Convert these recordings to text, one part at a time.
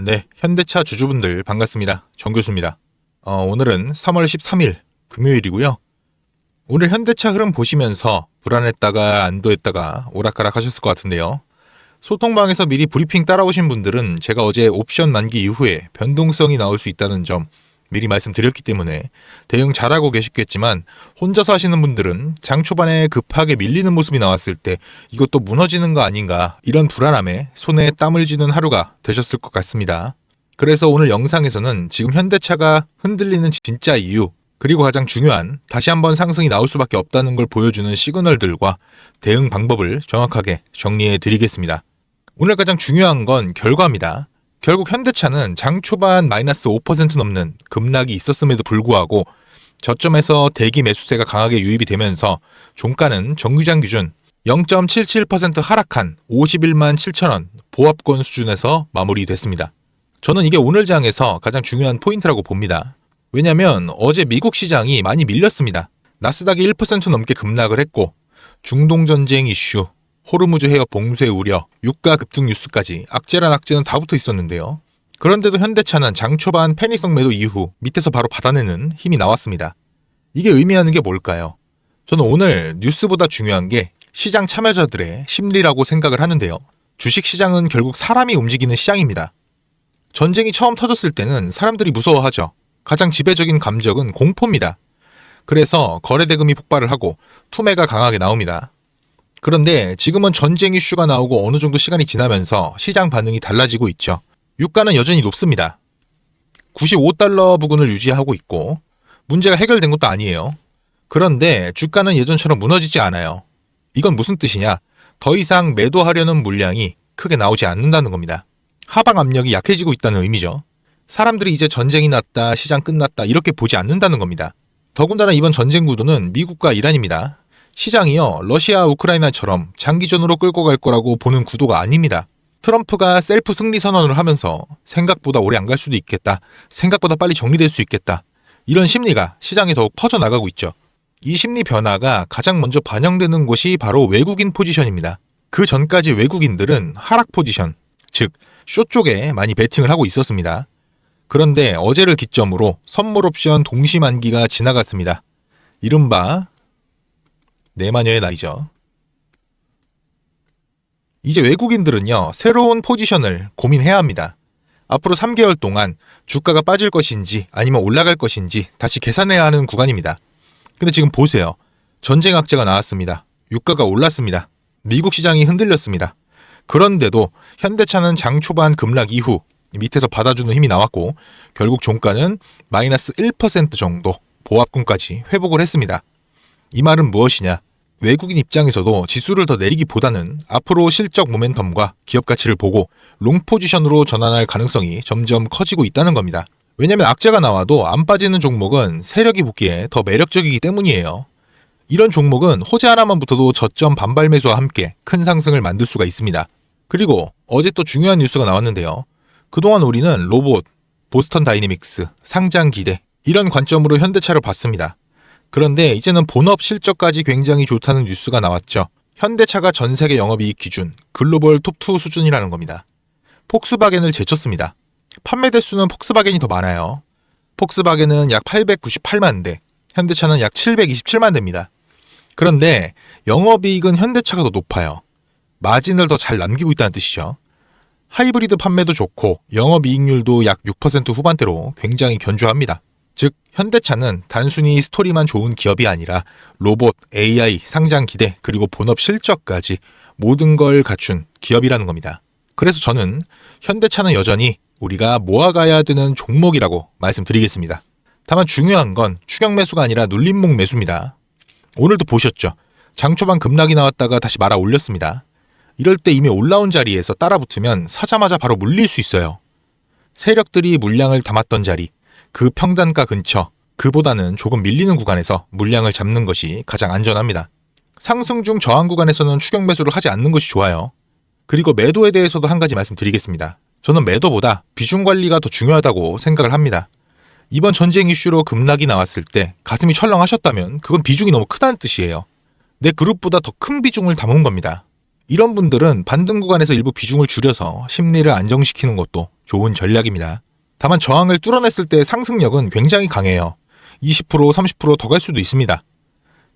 네, 현대차 주주분들 반갑습니다. 정 교수입니다. 오늘은 3월 13일 금요일이고요. 오늘 현대차 흐름 보시면서 불안했다가 안도했다가 오락가락 하셨을 것 같은데요. 소통방에서 미리 브리핑 따라오신 분들은 제가 어제 옵션 만기 이후에 변동성이 나올 수 있다는 점 미리 말씀드렸기 때문에 대응 잘하고 계셨겠지만, 혼자서 하시는 분들은 장 초반에 급하게 밀리는 모습이 나왔을 때 이것도 무너지는 거 아닌가, 이런 불안함에 손에 땀을 쥐는 하루가 되셨을 것 같습니다. 그래서 오늘 영상에서는 지금 현대차가 흔들리는 진짜 이유, 그리고 가장 중요한 다시 한번 상승이 나올 수밖에 없다는 걸 보여주는 시그널들과 대응 방법을 정확하게 정리해 드리겠습니다. 오늘 가장 중요한 건 결과입니다. 결국 현대차는 장 초반 마이너스 5% 넘는 급락이 있었음에도 불구하고 저점에서 대기 매수세가 강하게 유입이 되면서 종가는 정규장 기준 0.77% 하락한 51만 7천원 보합권 수준에서 마무리됐습니다. 저는 이게 오늘 장에서 가장 중요한 포인트라고 봅니다. 왜냐면 어제 미국 시장이 많이 밀렸습니다. 나스닥이 1% 넘게 급락을 했고, 중동전쟁 이슈, 호르무즈 해협 봉쇄 우려, 유가 급등 뉴스까지 악재란 악재는 다 붙어 있었는데요. 그런데도 현대차는 장 초반 패닉성 매도 이후 밑에서 바로 받아내는 힘이 나왔습니다. 이게 의미하는 게 뭘까요? 저는 오늘 뉴스보다 중요한 게 시장 참여자들의 심리라고 생각을 하는데요. 주식시장은 결국 사람이 움직이는 시장입니다. 전쟁이 처음 터졌을 때는 사람들이 무서워하죠. 가장 지배적인 감정은 공포입니다. 그래서 거래대금이 폭발을 하고 투매가 강하게 나옵니다. 그런데 지금은 전쟁 이슈가 나오고 어느 정도 시간이 지나면서 시장 반응이 달라지고 있죠. 유가는 여전히 높습니다. 95달러 부근을 유지하고 있고 문제가 해결된 것도 아니에요. 그런데 주가는 예전처럼 무너지지 않아요. 이건 무슨 뜻이냐? 더 이상 매도하려는 물량이 크게 나오지 않는다는 겁니다. 하방 압력이 약해지고 있다는 의미죠. 사람들이 이제 전쟁이 났다, 시장 끝났다 이렇게 보지 않는다는 겁니다. 더군다나 이번 전쟁 구도는 미국과 이란입니다. 시장이요, 러시아, 우크라이나처럼 장기전으로 끌고 갈 거라고 보는 구도가 아닙니다. 트럼프가 셀프 승리 선언을 하면서 생각보다 오래 안 갈 수도 있겠다, 생각보다 빨리 정리될 수 있겠다, 이런 심리가 시장에 더욱 퍼져나가고 있죠. 이 심리 변화가 가장 먼저 반영되는 곳이 바로 외국인 포지션입니다. 그 전까지 외국인들은 하락 포지션, 즉 숏 쪽에 많이 베팅을 하고 있었습니다. 그런데 어제를 기점으로 선물 옵션 동시 만기가 지나갔습니다. 이른바 내 마녀의 나이죠. 이제 외국인들은요, 새로운 포지션을 고민해야 합니다. 앞으로 3개월 동안 주가가 빠질 것인지 아니면 올라갈 것인지 다시 계산해야 하는 구간입니다. 근데 지금 보세요. 전쟁 악재가 나왔습니다. 유가가 올랐습니다. 미국 시장이 흔들렸습니다. 그런데도 현대차는 장 초반 급락 이후 밑에서 받아주는 힘이 나왔고, 결국 종가는 마이너스 1% 정도 보합권까지 회복을 했습니다. 이 말은 무엇이냐? 외국인 입장에서도 지수를 더 내리기보다는 앞으로 실적 모멘텀과 기업 가치를 보고 롱 포지션으로 전환할 가능성이 점점 커지고 있다는 겁니다. 왜냐면 악재가 나와도 안 빠지는 종목은 세력이 보기에 더 매력적이기 때문이에요. 이런 종목은 호재 하나만 붙어도 저점 반발 매수와 함께 큰 상승을 만들 수가 있습니다. 그리고 어제 또 중요한 뉴스가 나왔는데요. 그동안 우리는 로봇, 보스턴 다이내믹스, 상장 기대, 이런 관점으로 현대차를 봤습니다. 그런데 이제는 본업 실적까지 굉장히 좋다는 뉴스가 나왔죠. 현대차가 전 세계 영업이익 기준 글로벌 톱2 수준이라는 겁니다. 폭스바겐을 제쳤습니다. 판매 대수는 폭스바겐이 더 많아요. 폭스바겐은 약 898만 대, 현대차는 약 727만 대입니다. 그런데 영업이익은 현대차가 더 높아요. 마진을 더 잘 남기고 있다는 뜻이죠. 하이브리드 판매도 좋고 영업이익률도 약 6% 후반대로 굉장히 견조합니다. 즉 현대차는 단순히 스토리만 좋은 기업이 아니라 로봇, AI, 상장 기대, 그리고 본업 실적까지 모든 걸 갖춘 기업이라는 겁니다. 그래서 저는 현대차는 여전히 우리가 모아가야 되는 종목이라고 말씀드리겠습니다. 다만 중요한 건 추격 매수가 아니라 눌림목 매수입니다. 오늘도 보셨죠? 장 초반 급락이 나왔다가 다시 말아 올렸습니다. 이럴 때 이미 올라온 자리에서 따라붙으면 사자마자 바로 물릴 수 있어요. 세력들이 물량을 담았던 자리, 그 평단가 근처, 그보다는 조금 밀리는 구간에서 물량을 잡는 것이 가장 안전합니다. 상승 중 저항 구간에서는 추격 매수를 하지 않는 것이 좋아요. 그리고 매도에 대해서도 한 가지 말씀드리겠습니다. 저는 매도보다 비중 관리가 더 중요하다고 생각을 합니다. 이번 전쟁 이슈로 급락이 나왔을 때 가슴이 철렁하셨다면 그건 비중이 너무 크다는 뜻이에요. 내 그룹보다 더 큰 비중을 담은 겁니다. 이런 분들은 반등 구간에서 일부 비중을 줄여서 심리를 안정시키는 것도 좋은 전략입니다. 다만 저항을 뚫어냈을 때 상승력은 굉장히 강해요. 20%, 30%더 갈 수도 있습니다.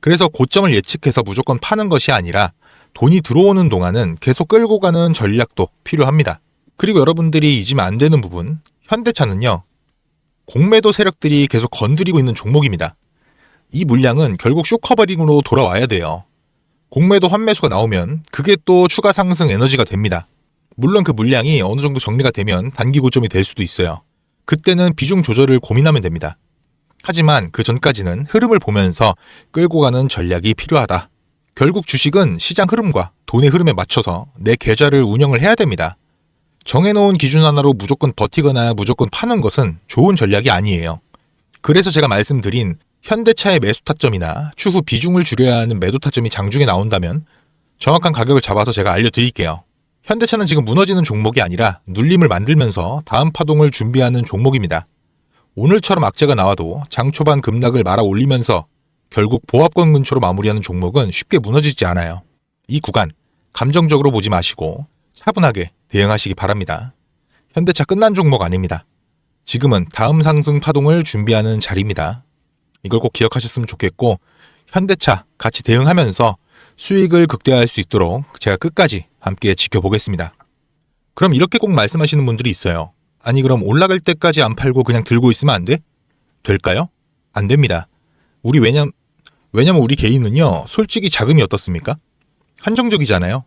그래서 고점을 예측해서 무조건 파는 것이 아니라 돈이 들어오는 동안은 계속 끌고 가는 전략도 필요합니다. 그리고 여러분들이 잊으면 안 되는 부분, 현대차는요, 공매도 세력들이 계속 건드리고 있는 종목입니다. 이 물량은 결국 쇼커버링으로 돌아와야 돼요. 공매도 환매수가 나오면 그게 또 추가 상승 에너지가 됩니다. 물론 그 물량이 어느 정도 정리가 되면 단기 고점이 될 수도 있어요. 그때는 비중 조절을 고민하면 됩니다. 하지만 그 전까지는 흐름을 보면서 끌고 가는 전략이 필요하다. 결국 주식은 시장 흐름과 돈의 흐름에 맞춰서 내 계좌를 운영을 해야 됩니다. 정해놓은 기준 하나로 무조건 버티거나 무조건 파는 것은 좋은 전략이 아니에요. 그래서 제가 말씀드린 현대차의 매수 타점이나 추후 비중을 줄여야 하는 매도 타점이 장중에 나온다면 정확한 가격을 잡아서 제가 알려드릴게요. 현대차는 지금 무너지는 종목이 아니라 눌림을 만들면서 다음 파동을 준비하는 종목입니다. 오늘처럼 악재가 나와도 장 초반 급락을 말아 올리면서 결국 보합권 근처로 마무리하는 종목은 쉽게 무너지지 않아요. 이 구간 감정적으로 보지 마시고 차분하게 대응하시기 바랍니다. 현대차 끝난 종목 아닙니다. 지금은 다음 상승 파동을 준비하는 자리입니다. 이걸 꼭 기억하셨으면 좋겠고 현대차 같이 대응하면서 수익을 극대화할 수 있도록 제가 끝까지 함께 지켜보겠습니다. 그럼 이렇게 꼭 말씀하시는 분들이 있어요. 아니 그럼 올라갈 때까지 안 팔고 그냥 들고 있으면 안 돼? 될까요? 안 됩니다. 왜냐면 우리 개인은요, 솔직히 자금이 어떻습니까? 한정적이잖아요.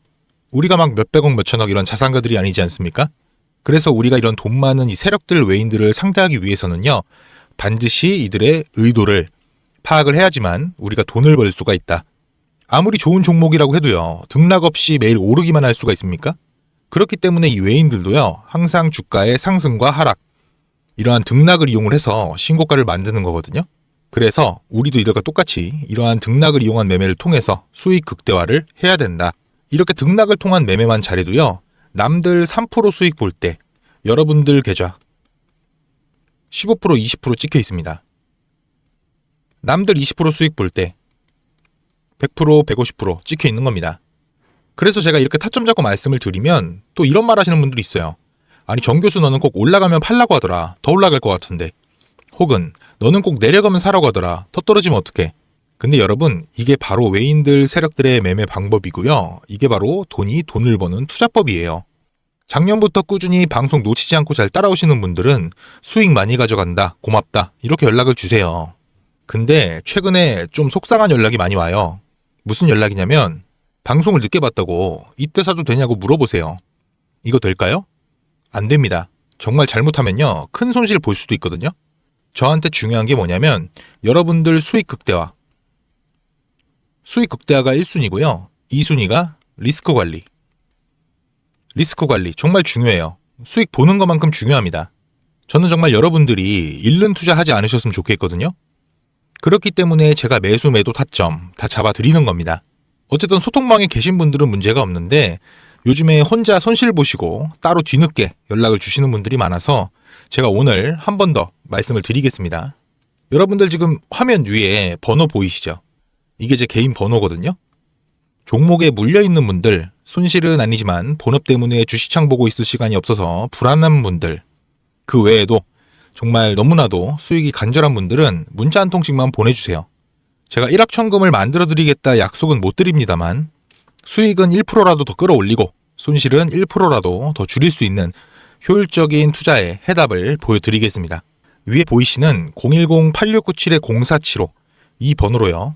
우리가 막 몇백억 몇천억 이런 자산가들이 아니지 않습니까? 그래서 우리가 이런 돈 많은 이 세력들 외인들을 상대하기 위해서는요, 반드시 이들의 의도를 파악을 해야지만 우리가 돈을 벌 수가 있다. 아무리 좋은 종목이라고 해도요, 등락 없이 매일 오르기만 할 수가 있습니까? 그렇기 때문에 이 외인들도요, 항상 주가의 상승과 하락, 이러한 등락을 이용을 해서 신고가를 만드는 거거든요. 그래서 우리도 이들과 똑같이 이러한 등락을 이용한 매매를 통해서 수익 극대화를 해야 된다. 이렇게 등락을 통한 매매만 잘해도요, 남들 3% 수익 볼 때 여러분들 계좌 15%, 20% 찍혀 있습니다. 남들 20% 수익 볼 때 100%, 150% 찍혀 있는 겁니다. 그래서 제가 이렇게 타점 잡고 말씀을 드리면 또 이런 말 하시는 분들이 있어요. 아니 정 교수 너는 꼭 올라가면 팔라고 하더라. 더 올라갈 것 같은데. 혹은 너는 꼭 내려가면 사라고 하더라. 더 떨어지면 어떡해. 근데 여러분, 이게 바로 외인들 세력들의 매매 방법이고요. 이게 바로 돈을 버는 투자법이에요. 작년부터 꾸준히 방송 놓치지 않고 잘 따라오시는 분들은 수익 많이 가져간다, 고맙다, 이렇게 연락을 주세요. 근데 최근에 좀 속상한 연락이 많이 와요. 무슨 연락이냐면 방송을 늦게 봤다고 이때 사도 되냐고 물어보세요. 이거 될까요? 안 됩니다. 정말 잘못하면요, 큰 손실 볼 수도 있거든요. 저한테 중요한 게 뭐냐면 여러분들 수익 극대화. 수익 극대화가 1순위고요. 2순위가 리스크 관리. 리스크 관리 정말 중요해요. 수익 보는 것만큼 중요합니다. 저는 정말 여러분들이 잃는 투자하지 않으셨으면 좋겠거든요. 그렇기 때문에 제가 매수 매도 타점 다 잡아드리는 겁니다. 어쨌든 소통방에 계신 분들은 문제가 없는데 요즘에 혼자 손실 보시고 따로 뒤늦게 연락을 주시는 분들이 많아서 제가 오늘 한 번 더 말씀을 드리겠습니다. 여러분들 지금 화면 위에 번호 보이시죠? 이게 제 개인 번호거든요. 종목에 물려있는 분들, 손실은 아니지만 본업 때문에 주식창 보고 있을 시간이 없어서 불안한 분들, 그 외에도 정말 너무나도 수익이 간절한 분들은 문자 한 통씩만 보내주세요. 제가 일확천금을 만들어드리겠다 약속은 못 드립니다만 수익은 1%라도 더 끌어올리고 손실은 1%라도 더 줄일 수 있는 효율적인 투자의 해답을 보여드리겠습니다. 위에 보이시는 010-8697-0475 이 번호로요.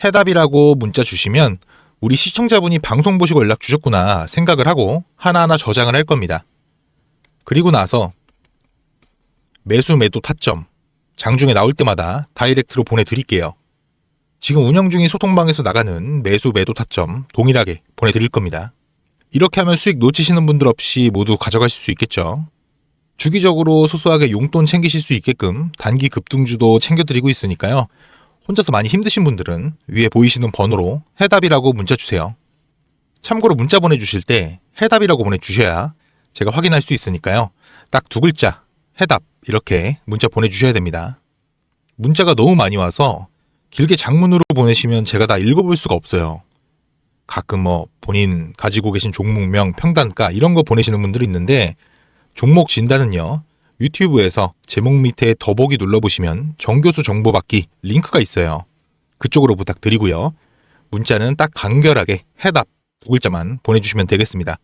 해답이라고 문자 주시면 우리 시청자분이 방송 보시고 연락 주셨구나 생각을 하고 하나하나 저장을 할 겁니다. 그리고 나서 매수 매도 타점 장중에 나올 때마다 다이렉트로 보내드릴게요. 지금 운영 중인 소통방에서 나가는 매수 매도 타점 동일하게 보내드릴 겁니다. 이렇게 하면 수익 놓치시는 분들 없이 모두 가져가실 수 있겠죠. 주기적으로 소소하게 용돈 챙기실 수 있게끔 단기 급등주도 챙겨드리고 있으니까요. 혼자서 많이 힘드신 분들은 위에 보이시는 번호로 해답이라고 문자 주세요. 참고로 문자 보내주실 때 해답이라고 보내주셔야 제가 확인할 수 있으니까요. 딱 2글자 해답 이렇게 문자 보내주셔야 됩니다. 문자가 너무 많이 와서 길게 장문으로 보내시면 제가 다 읽어볼 수가 없어요. 가끔 뭐 본인 가지고 계신 종목명, 평단가 이런 거 보내시는 분들이 있는데 종목 진단은요. 유튜브에서 제목 밑에 더보기 눌러보시면 정교수 정보 받기 링크가 있어요. 그쪽으로 부탁드리고요. 문자는 딱 간결하게 해답 두 글자만 보내주시면 되겠습니다.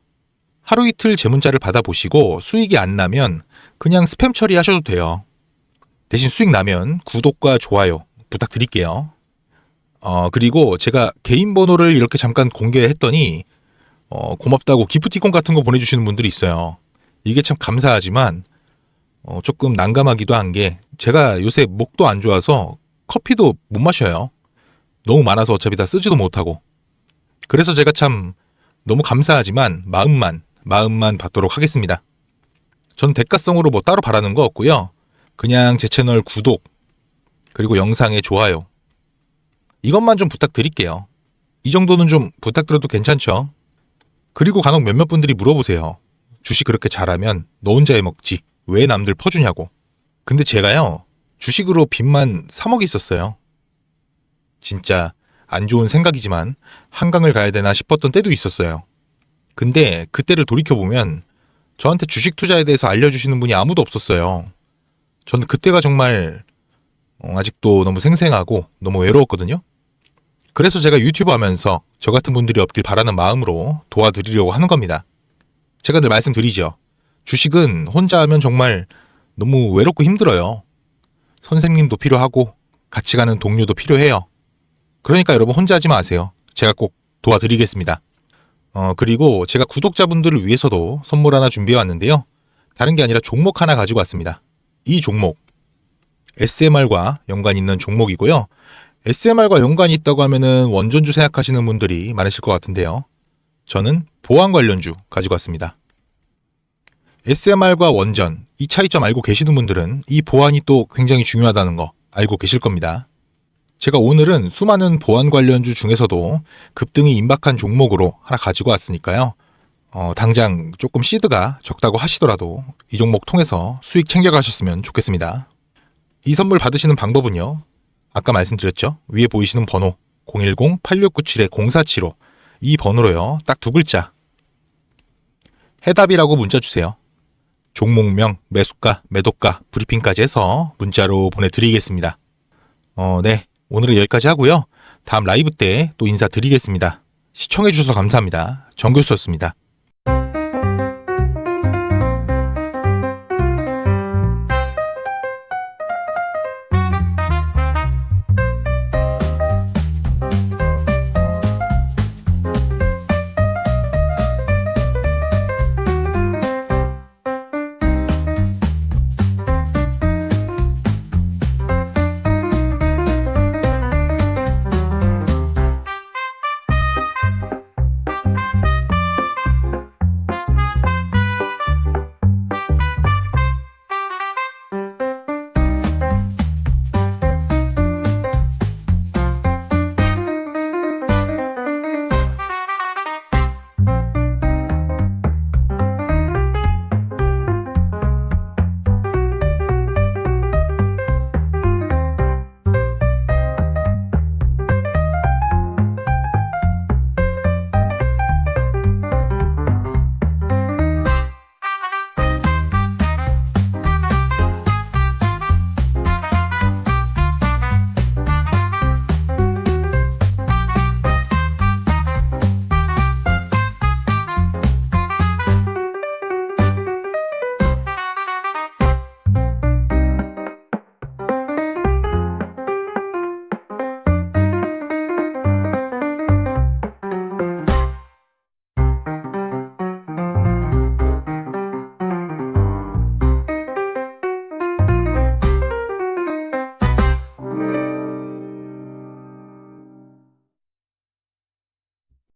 하루 이틀 제 문자를 받아보시고 수익이 안 나면 그냥 스팸 처리하셔도 돼요. 대신 수익 나면 구독과 좋아요 부탁드릴게요. 그리고 제가 개인 번호를 이렇게 잠깐 공개했더니 고맙다고 기프티콘 같은 거 보내주시는 분들이 있어요. 이게 참 감사하지만 조금 난감하기도 한 게 제가 요새 목도 안 좋아서 커피도 못 마셔요. 너무 많아서 어차피 다 쓰지도 못하고. 그래서 제가 참 너무 감사하지만 마음만 받도록 하겠습니다. 전 대가성으로 뭐 따로 바라는 거 없고요. 그냥 제 채널 구독 그리고 영상에 좋아요 이것만 좀 부탁드릴게요. 이 정도는 좀 부탁드려도 괜찮죠? 그리고 간혹 몇몇 분들이 물어보세요. 주식 그렇게 잘하면 너 혼자 해먹지 왜 남들 퍼주냐고. 근데 제가요 주식으로 빚만 3억 있었어요. 진짜 안 좋은 생각이지만 한강을 가야 되나 싶었던 때도 있었어요. 근데 그때를 돌이켜보면 저한테 주식 투자에 대해서 알려주시는 분이 아무도 없었어요. 저는 그때가 정말 아직도 너무 생생하고 너무 외로웠거든요. 그래서 제가 유튜브 하면서 저 같은 분들이 없길 바라는 마음으로 도와드리려고 하는 겁니다. 제가 늘 말씀드리죠. 주식은 혼자 하면 정말 너무 외롭고 힘들어요. 선생님도 필요하고 같이 가는 동료도 필요해요. 그러니까 여러분 혼자 하지 마세요. 제가 꼭 도와드리겠습니다. 그리고 제가 구독자분들을 위해서도 선물 하나 준비해 왔는데요. 다른 게 아니라 종목 하나 가지고 왔습니다. 이 종목 SMR과 연관이 있는 종목이고요. SMR과 연관이 있다고 하면은 원전주 생각하시는 분들이 많으실 것 같은데요. 저는 보안 관련주 가지고 왔습니다. SMR과 원전, 이 차이점 알고 계시는 분들은 이 보안이 또 굉장히 중요하다는 거 알고 계실 겁니다. 제가 오늘은 수많은 보안 관련주 중에서도 급등이 임박한 종목으로 하나 가지고 왔으니까요. 당장 조금 시드가 적다고 하시더라도 이 종목 통해서 수익 챙겨가셨으면 좋겠습니다. 이 선물 받으시는 방법은요. 아까 말씀드렸죠. 위에 보이시는 번호 010-8697-0475 이 번호로요. 딱 두 글자 해답이라고 문자 주세요. 종목명, 매수가, 매도가, 브리핑까지 해서 문자로 보내드리겠습니다. 네. 오늘은 여기까지 하고요. 다음 라이브 때 또 인사드리겠습니다. 시청해주셔서 감사합니다. 정교수였습니다.